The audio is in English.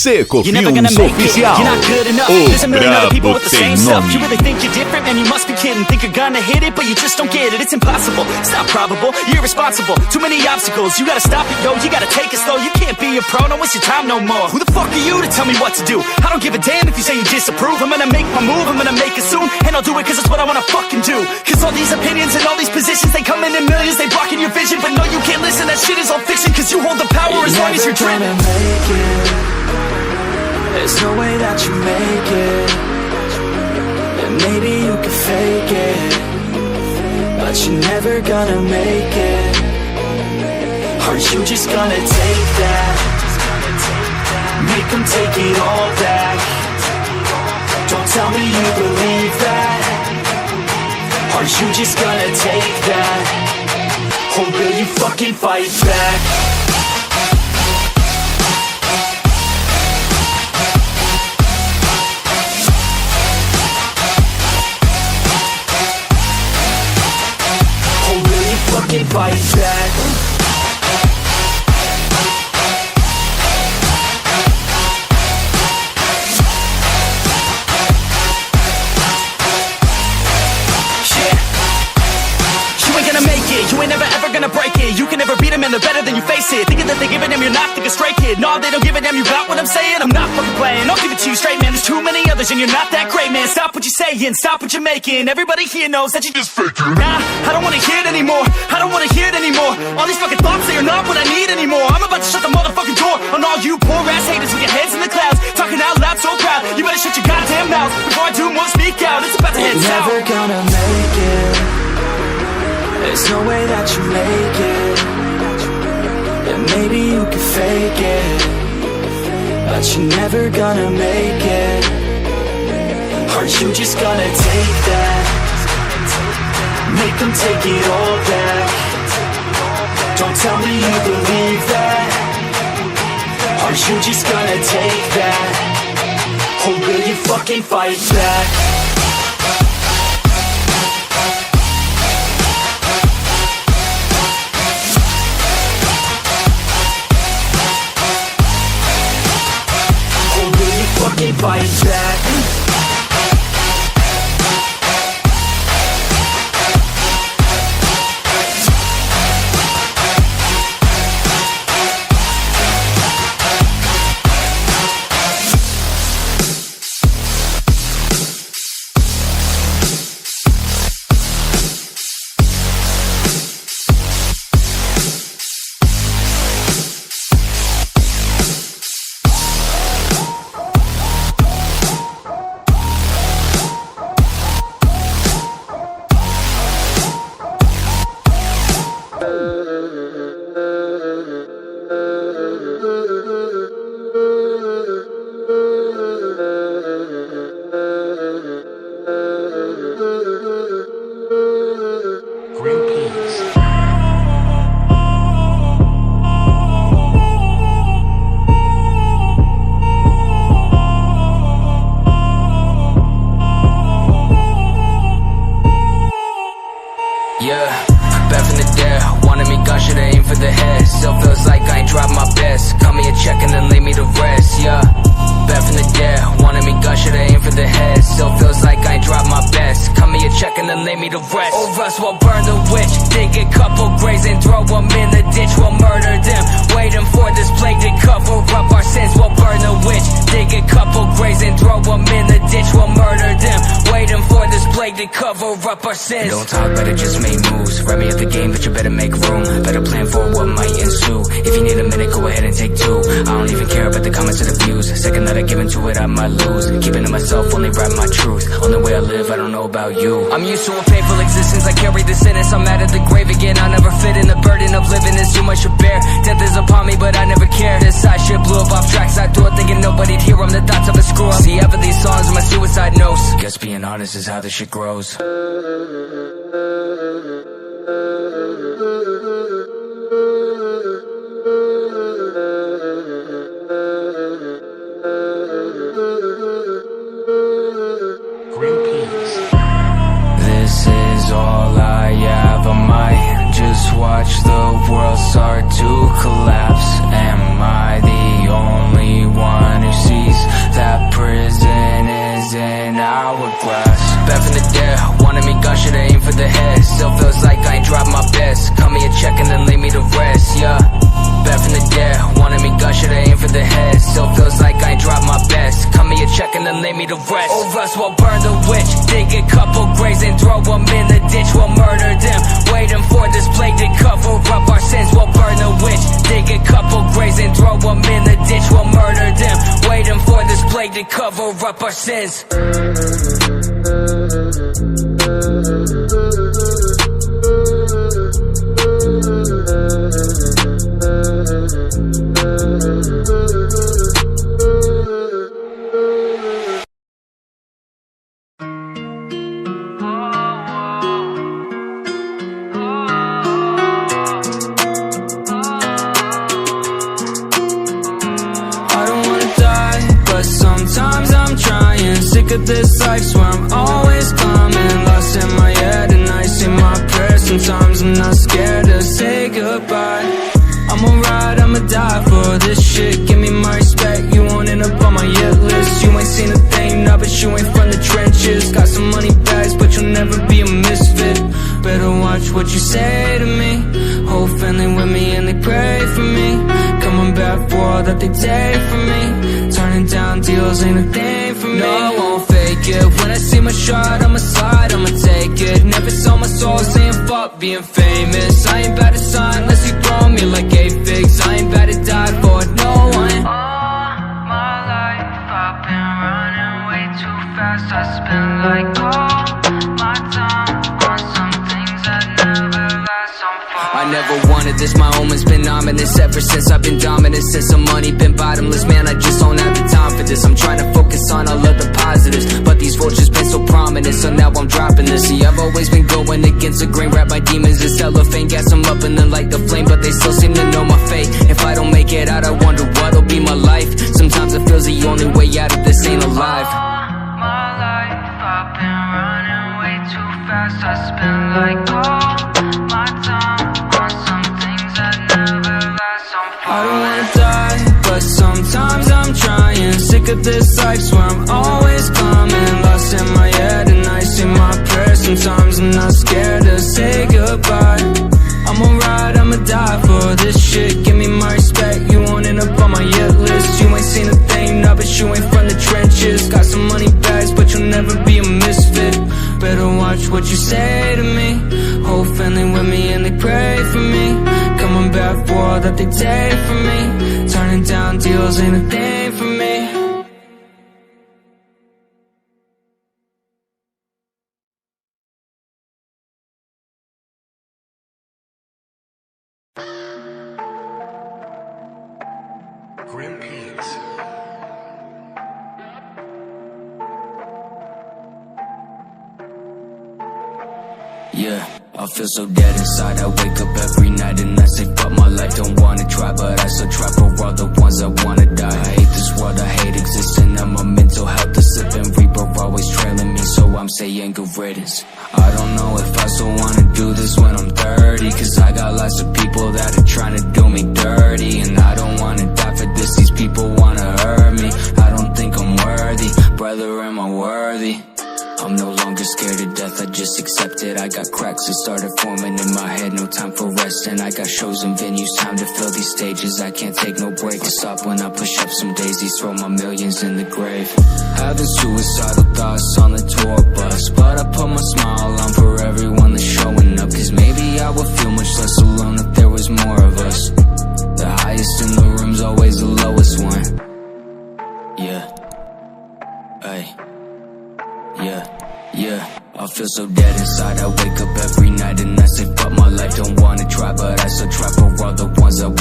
Seco, Films Oficial. O Gravataí. You really think you're different, man, you must be kidding. Think you're gonna hit it, but you just don't get it. It's impossible, it's not probable, you're irresponsible. Too many obstacles, you gotta stop it, yo. You gotta take it slow, you can't be a pro, don't waste your time no more. Who the fuck are you to tell me what to do? I don't give a damn if you say you disapprove. I'm gonna make my move, I'm gonna make it soon. And I'll do it cause it's what I wanna fucking do. Cause all these opinions and all these positions, they come in millions, they blocking your vision. But no, you can't listen, that shit is all fiction. Cause you hold the power as long as you're driven. Make it. There's no way that you make it. And maybe you can fake it, but you're never gonna make it. Are you just gonna take that? Make them take it all back. Don't tell me you believe that. Are you just gonna take that? Or will you fucking fight back? Fucking fight back. You ain't never ever gonna break it. You can never beat them and they're better than you face it. Thinking that they give a damn, you're not thinking straight, kid. No, they don't give a damn, you got what I'm saying? I'm not fucking playing, I'll give it to you straight, man. There's too many others and you're not that great, man. Stop what you're saying, stop what you're making. Everybody here knows that you just faking. Nah, I don't wanna hear it anymore, I don't wanna hear it anymore. All these fucking thoughts, they are not what I need anymore. I'm about to shut the motherfucking door on all you poor ass haters with your heads in the clouds, talking out loud so proud. You better shut your goddamn mouth before I do more speak out. It's about to head south. Never gonna make it. There's no way that you make it. And maybe you can fake it, but you're never gonna make it. Are you just gonna take that? Make them take it all back. Don't tell me you believe that. Are you just gonna take that? Or will you fucking fight back? Fight back. We'll burn the witch, dig a couple graves and throw them in the ditch. We'll murder them, waiting for this plague to cover up our sins. We'll burn the witch, dig a couple graves and throw them in the ditch. We'll murder them, waiting for this plague to cover up our sins. Don't talk, better just make moves. Write me up the game, but you better make room. Better plan for what might ensue. If you need a minute, go ahead and take two. I don't even care about the comments or the views. Second that I give into it, I might lose. Keeping to myself, only write my truth. Only way I live, I don't know about you. I'm used to a painful existence, I carry the sentence. I'm out of the grave again, I'll never fit in. The burden of living is too much to bear. Death is upon me, but I never care. This side shit blew up off tracks, I thought thinking nobody'd hear. I'm the thoughts of a screw up. See, half of these songs are my suicide notes. Guess being honest is how this shit grows. This is all I have, I might just watch the world start to collapse. Am I the only one who hourglass. Back from the dead, wanted me gone, shoulda aimed for the head. Still feels like I ain't dropped my best. Cut me a check and then leave me to rest, yeah. Back from the dead, wanted me gone, shoulda aimed for the head. Still feels like I ain't dropped my best. Cut me a check and then leave me to rest. Oh, Russ will burn the witch, dig a couple graves and throw them in the ditch. We'll murder them, waiting for this plague to cover up our sins. We'll burn the witch, dig a couple graves and throw them in the ditch. We'll murder them, waiting for this plague to cover up our sins. Sometimes I'm trying, sick of this life, swear I'm always climbing. Lost in my head and I say my prayers. Sometimes I'm not scared to say goodbye. I'ma ride, I'ma die for this shit. Give me my respect, you won't end up on my hit list. You ain't seen a thing, nah, but you ain't from the trenches. Got some money bags, but you'll never be a misfit. Better watch what you say to me. Whole family with me and they pray for me. Coming back for all that they take from me. Turning down deals ain't a thing for me. No, I won't fake it. When I see my shot, I'ma slide, I'ma take it. Never sold my soul saying fuck being famous. I ain't about to sign unless you throw me like A-Figs. I ain't about to die for no one. All my life I've been running way too fast. I spend like all my time on some things that never last. I never wanted this, my omen's been ominous. Ever since I've been dominant, since some money been bottomless. Man, I just don't have the time for this. I'm trying to focus on all of the positives, but these vultures been so prominent, so now I'm dropping this. See, I've always been going against the grain. Rap my demons is cellophane, gas them up and then light the flame, but they still seem to know my fate. If I don't make it out, I wonder what'll be my life. Sometimes it feels the only way out of this ain't alive. All my life I've been running way too fast. I spend like all my time on some things that never last. I don't wanna die, but sometimes I'm trying. Sick of this life, swear I'm always climbing. Lost in my head and I say my prayers. Sometimes I'm not scared to say goodbye. I'ma ride, I'ma die for this shit. Give me my respect, you won't end up on my hit list. You ain't seen a thing, nah, but you ain't from the trenches. Got some money bags, but you'll never be a misfit. Better watch what you say to me. Whole family with me and they pray for me. Coming back for all that they take from me. Turning down deals ain't a thing for me. Yeah, I feel so dead inside. I wake up every night and I say fuck my life. Don't wanna try, but I still try for all the ones that wanna die. I hate this world, I hate existing. And my mental health is slipping. Reaper always trailing me, so I'm saying good riddance. I don't know if I still wanna do this when I'm 30, cause I got lots of people that are trying to do me dirty. And I don't wanna die for this, these people wanna hurt me. I don't think I'm worthy, brother, am I worthy? I'm no longer scared of death, I just accept it. I got cracks that started forming in my head, no time for rest. And I got shows and venues, time to fill these stages. I can't take no break, I stop when I push up some daisies. Throw my millions in the grave. Having suicidal thoughts on the tour bus, but I put my smile on for everyone that's showing up. Cause maybe I would feel much less alone if there was more of us. The highest in the room's always the lowest one. Yeah. Ay. Yeah, I feel so dead inside. I wake up every night and I say fuck my life. Don't wanna try, but I still try for all the ones that want.